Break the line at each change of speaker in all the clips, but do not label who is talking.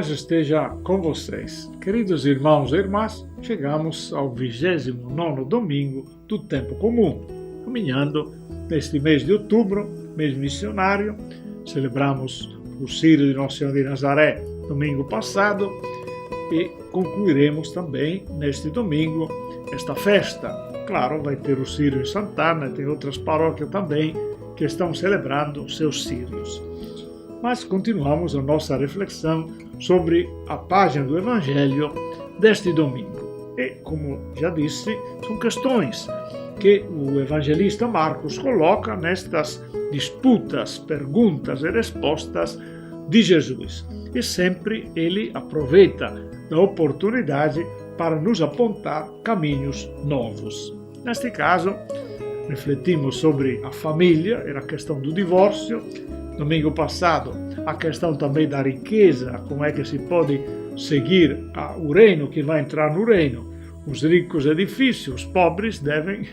paz esteja com vocês. Queridos irmãos e irmãs, chegamos ao 29º domingo do tempo comum, caminhando neste mês de outubro, mês missionário. Celebramos o Círio de Nossa Senhora de Nazaré domingo passado e concluiremos também neste domingo esta festa. Claro, vai ter o Círio em Santana, tem outras paróquias também que estão celebrando seus círios. Mas continuamos a nossa reflexão sobre a página do Evangelho deste domingo. E, como já disse, são questões que o evangelista Marcos coloca nestas disputas, perguntas e respostas de Jesus. E sempre ele aproveita da oportunidade para nos apontar caminhos novos. Neste caso, refletimos sobre a família e a questão do divórcio. Domingo passado, a questão também da riqueza, como é que se pode seguir o reino, que vai entrar no reino. Os ricos é difícil, os pobres devem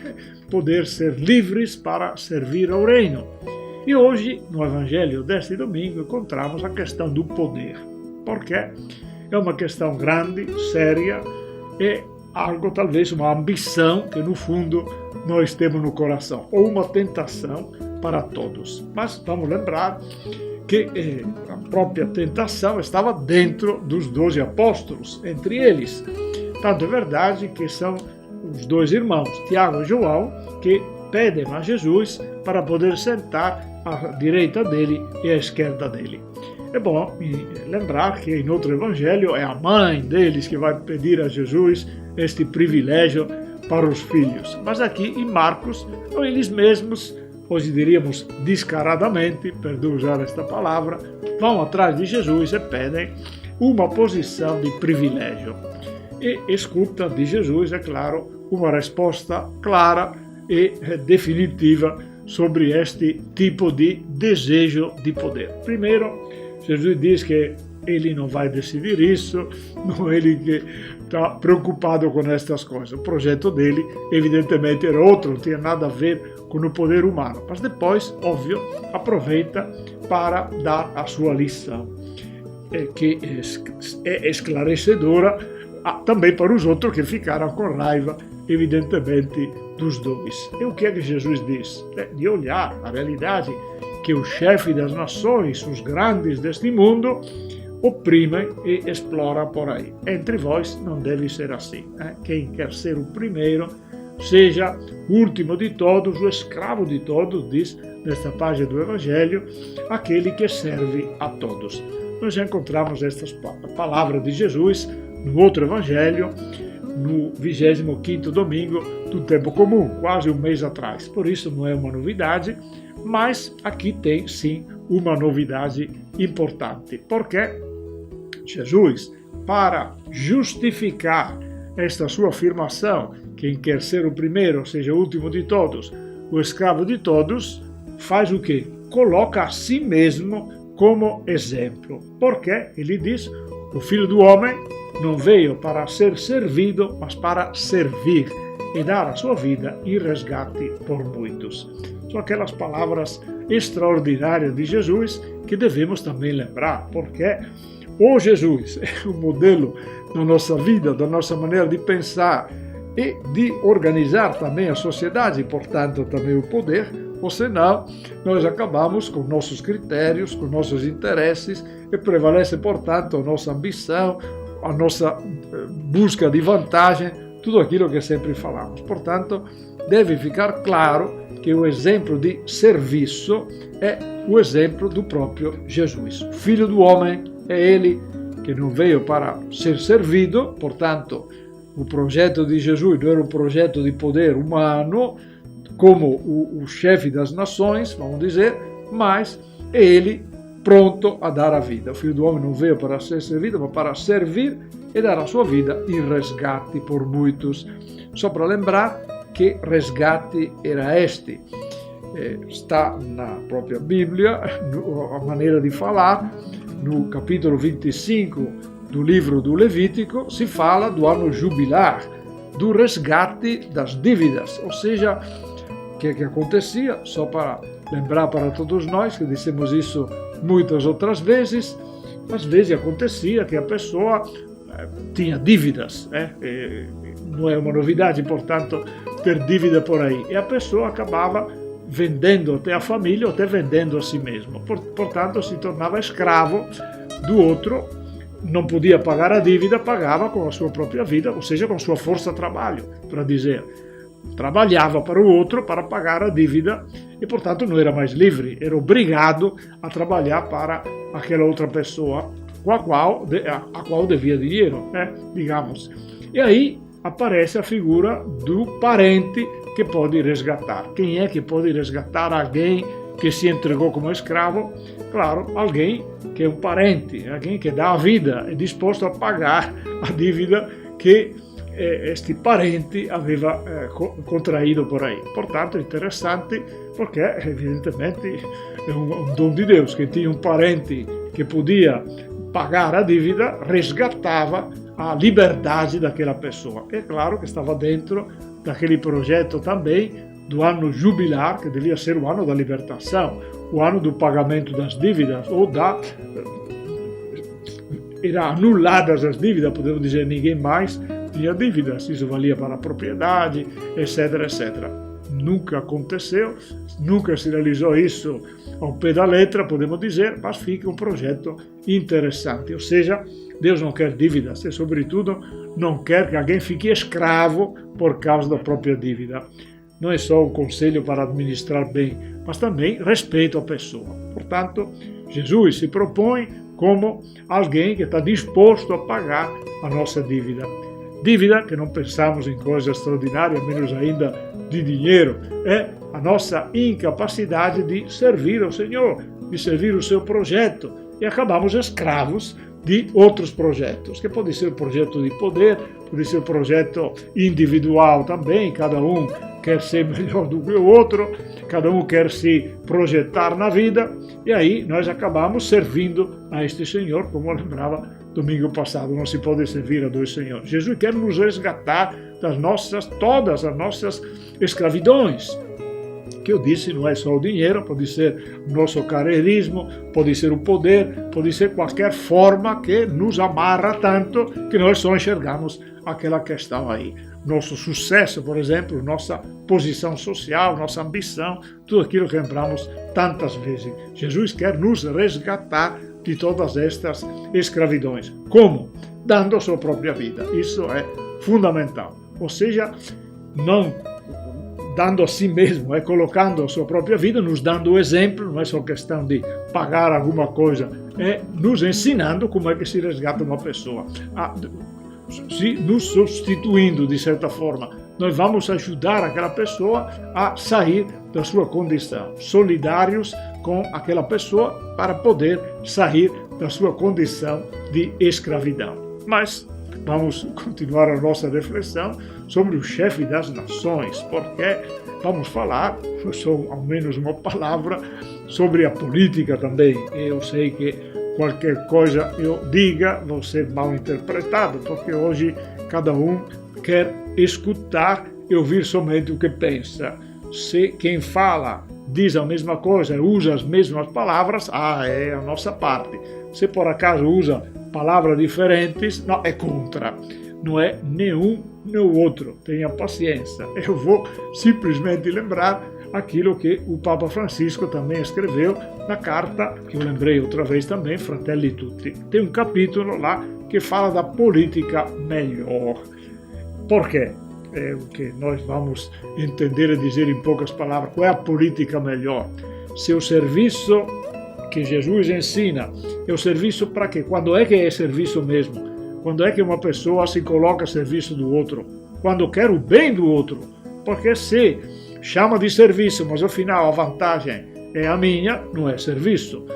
poder ser livres para servir ao reino. E hoje, no Evangelho deste domingo, encontramos a questão do poder, porque é uma questão grande, séria, e algo, talvez uma ambição que no fundo nós temos no coração, ou uma tentação para todos. Mas vamos lembrar que a própria tentação estava dentro dos 12 apóstolos, entre eles. Tanto é verdade que são os dois irmãos, Tiago e João, que pedem a Jesus para poder sentar à direita dele e à esquerda dele. É bom lembrar que em outro evangelho é a mãe deles que vai pedir a Jesus este privilégio para os filhos. Mas aqui em Marcos, são eles mesmos, hoje diríamos descaradamente, perdoe usar esta palavra, vão atrás de Jesus e pedem uma posição de privilégio. E escuta de Jesus, é claro, uma resposta clara e definitiva sobre este tipo de desejo de poder. Primeiro, Jesus diz que ele não vai decidir isso, não é ele que está preocupado com estas coisas. O projeto dele, evidentemente, era outro, não tinha nada a ver com o poder humano. Mas depois, óbvio, aproveita para dar a sua lição, que é esclarecedora também para os outros que ficaram com raiva, evidentemente, dos dois. E o que é que Jesus diz? De olhar a realidade que o chefe das nações, os grandes deste mundo, oprimem e exploram por aí. Entre vós não deve ser assim. Quem quer ser o primeiro, seja o último de todos, o escravo de todos, diz nesta página do Evangelho, aquele que serve a todos. Nós já encontramos estas palavras de Jesus no outro Evangelho, no 25º domingo do tempo comum, quase um mês atrás. Por isso não é uma novidade, mas aqui tem sim uma novidade importante, porque Jesus, para justificar esta sua afirmação, quem quer ser o primeiro, seja o último de todos, o escravo de todos, faz o quê? Coloca a si mesmo como exemplo. Porque ele diz, o Filho do Homem não veio para ser servido, mas para servir e dar a sua vida em resgate por muitos. São aquelas palavras extraordinárias de Jesus que devemos também lembrar, porque o Jesus é o modelo da nossa vida, da nossa maneira de pensar e de organizar também a sociedade, e portanto também o poder, ou senão nós acabamos com nossos critérios, com nossos interesses e prevalece, portanto, a nossa ambição, a nossa busca de vantagem, tudo aquilo que sempre falamos. Portanto, deve ficar claro que o exemplo de serviço é o exemplo do próprio Jesus. O Filho do Homem é ele que não veio para ser servido, portanto, o projeto de Jesus não era um projeto de poder humano, como o chefe das nações, vamos dizer, mas é ele pronto a dar a vida. O Filho do Homem não veio para ser servido, mas para servir e dar a sua vida em resgate por muitos. Só para lembrar que resgate era este. Está na própria Bíblia, a maneira de falar, no capítulo 25 do livro do Levítico, se fala do ano jubilar, do resgate das dívidas, ou seja, o que acontecia, só para lembrar para todos nós, que dissemos isso muitas outras vezes, às vezes acontecia que a pessoa tinha dívidas, não é uma novidade, portanto, ter dívida por aí, e a pessoa acabava vendendo até a família ou até vendendo a si mesmo, portanto se tornava escravo do outro, não podia pagar a dívida, pagava com a sua própria vida, ou seja, com a sua força de trabalho, para dizer, trabalhava para o outro para pagar a dívida e, portanto, não era mais livre, era obrigado a trabalhar para aquela outra pessoa a qual devia dinheiro, digamos. E aí aparece a figura do parente que pode resgatar. Quem é que pode resgatar alguém que se entregou como escravo? Claro, alguém que é um parente, alguém que dá a vida, é disposto a pagar a dívida que este parente aveva contraído por aí. Portanto, é interessante porque, evidentemente, é um dom de Deus. Quem tinha um parente que podia pagar a dívida, resgatava a liberdade daquela pessoa. É claro que estava dentro daquele projeto também do ano jubilar, que devia ser o ano da libertação, o ano do pagamento das dívidas, ou era anuladas as dívidas, podemos dizer, ninguém mais tinha dívidas, isso valia para a propriedade, etc, etc. Nunca aconteceu, nunca se realizou isso ao pé da letra, podemos dizer, mas fica um projeto interessante, ou seja, Deus não quer dívidas e, sobretudo, não quer que alguém fique escravo por causa da própria dívida. Não é só um conselho para administrar bem, mas também respeito à pessoa. Portanto, Jesus se propõe como alguém que está disposto a pagar a nossa dívida. Dívida que não pensamos em coisa extraordinária, menos ainda de dinheiro, é a nossa incapacidade de servir ao Senhor, de servir o seu projeto, e acabamos escravos de outros projetos, que pode ser projeto de poder, pode ser projeto individual também, cada um quer ser melhor do que o outro, cada um quer se projetar na vida, e aí nós acabamos servindo a este Senhor, como eu lembrava domingo passado, não se pode servir a dois senhores. Jesus quer nos resgatar todas as nossas escravidões, que eu disse, não é só o dinheiro, pode ser o nosso carreirismo, pode ser o poder, pode ser qualquer forma que nos amarra tanto que nós só enxergamos aquela questão aí. Nosso sucesso, por exemplo, nossa posição social, nossa ambição, tudo aquilo que lembramos tantas vezes. Jesus quer nos resgatar de todas estas escravidões. Como? Dando a sua própria vida. Isso é fundamental. Ou seja, não dando a si mesmo, colocando a sua própria vida, nos dando o exemplo, não é só questão de pagar alguma coisa, é nos ensinando como é que se resgata uma pessoa. Nos substituindo, de certa forma, nós vamos ajudar aquela pessoa a sair da sua condição, solidários com aquela pessoa para poder sair da sua condição de escravidão. Mas vamos continuar a nossa reflexão sobre o chefe das nações, porque vamos falar, só ao menos uma palavra, sobre a política também. Eu sei que qualquer coisa eu diga vai ser mal interpretado, porque hoje cada um quer escutar e ouvir somente o que pensa. Se quem fala diz a mesma coisa, usa as mesmas palavras, é a nossa parte. Se por acaso usa palavras diferentes, não, é contra. Não é nenhum nem o outro. Tenha paciência. Eu vou simplesmente lembrar aquilo que o Papa Francisco também escreveu na carta, que eu lembrei outra vez também, Fratelli Tutti. Tem um capítulo lá que fala da política melhor. Por quê? É o que nós vamos entender e dizer em poucas palavras. Qual é a política melhor? Se o serviço que Jesus ensina é o serviço para quê? Quando é que é serviço mesmo? Quando é que uma pessoa se coloca a serviço do outro? Quando quer o bem do outro. Porque se chama de serviço, mas afinal a vantagem é a minha, não é serviço.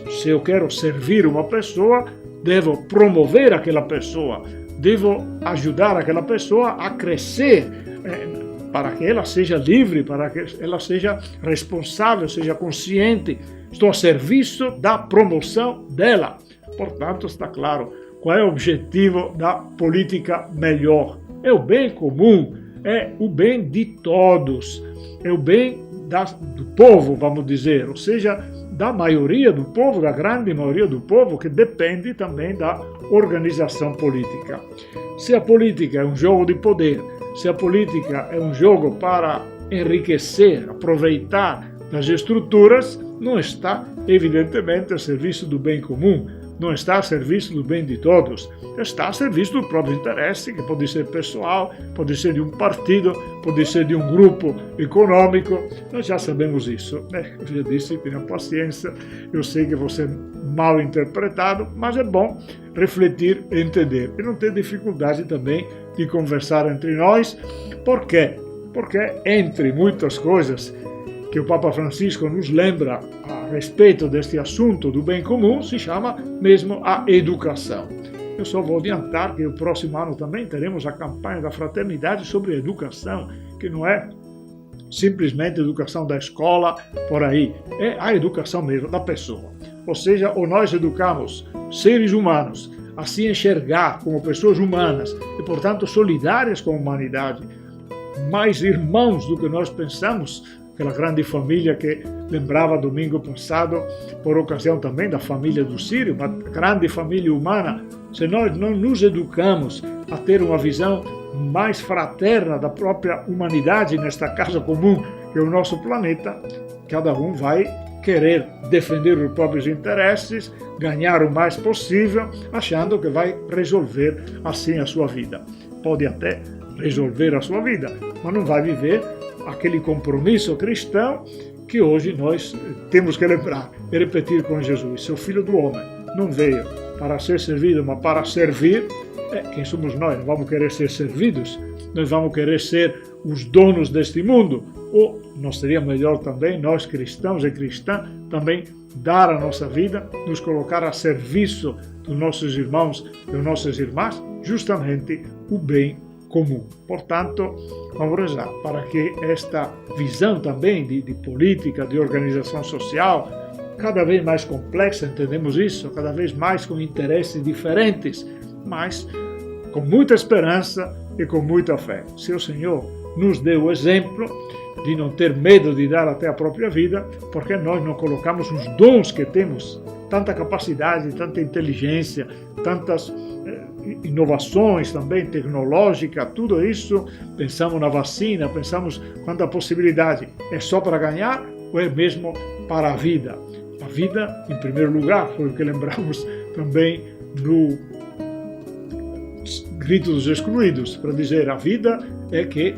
Se eu quero servir uma pessoa, devo promover aquela pessoa, devo ajudar aquela pessoa a crescer, para que ela seja livre, para que ela seja responsável, seja consciente. Estou a serviço da promoção dela. Portanto, está claro qual é o objetivo da política melhor. É o bem comum, é o bem de todos, é o bem do povo, vamos dizer, ou seja, da maioria do povo, da grande maioria do povo, que depende também da organização política. Se a política é um jogo de poder, se a política é um jogo para enriquecer, aproveitar das estruturas, não está, evidentemente, a serviço do bem comum, não está a serviço do bem de todos, está a serviço do próprio interesse, que pode ser pessoal, pode ser de um partido, pode ser de um grupo econômico. Nós já sabemos isso, né? Eu já disse, tenha paciência, eu sei que você é mal interpretado, mas é bom refletir e entender. E não ter dificuldade também de conversar entre nós. Por quê? Porque, entre muitas coisas que o Papa Francisco nos lembra a respeito deste assunto do bem comum, se chama mesmo a educação. Eu só vou adiantar que o próximo ano também teremos a campanha da fraternidade sobre educação, que não é simplesmente a educação da escola, por aí, é a educação mesmo da pessoa. Ou seja, ou nós educamos seres humanos a se enxergar como pessoas humanas e, portanto, solidárias com a humanidade, mais irmãos do que nós pensamos, aquela grande família que lembrava domingo passado, por ocasião também da família do Sírio, uma grande família humana. Se nós não nos educamos a ter uma visão mais fraterna da própria humanidade nesta casa comum que é o nosso planeta, cada um vai querer defender os próprios interesses, ganhar o mais possível, achando que vai resolver assim a sua vida. Pode até resolver a sua vida, mas não vai viver aquele compromisso cristão que hoje nós temos que lembrar e repetir com Jesus. Seu Filho do Homem não veio para ser servido, mas para servir. Quem somos nós? Não vamos querer ser servidos? Nós vamos querer ser os donos deste mundo? Ou não seria melhor também, nós cristãos e cristãs, também dar a nossa vida, nos colocar a serviço dos nossos irmãos e das nossas irmãs, justamente o bem comum. Portanto, vamos rezar para que esta visão também de política, de organização social, cada vez mais complexa, entendemos isso, cada vez mais com interesses diferentes, mas com muita esperança e com muita fé. Se o Senhor nos deu o exemplo de não ter medo de dar até a própria vida, porque nós não colocamos os dons que temos, tanta capacidade, tanta inteligência, tantas inovações também tecnológicas, tudo isso, pensamos na vacina, pensamos quanta possibilidade. É só para ganhar ou é mesmo para a vida? A vida, em primeiro lugar, foi o que lembramos também no Grito dos Excluídos, para dizer a vida é que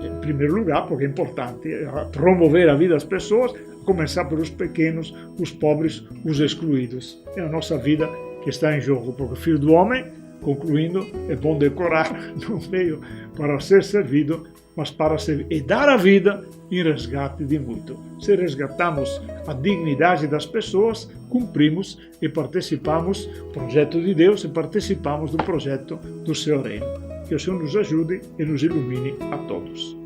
em primeiro lugar, porque é importante promover a vida das pessoas, começar pelos pequenos, os pobres, os excluídos. É a nossa vida que está em jogo, porque o Filho do Homem, concluindo, é bom decorar, não veio para ser servido, mas para servir e dar a vida em resgate de muito. Se resgatamos a dignidade das pessoas, cumprimos e participamos do projeto de Deus e participamos do projeto do seu reino. Que o Senhor nos ajude e nos ilumine a todos.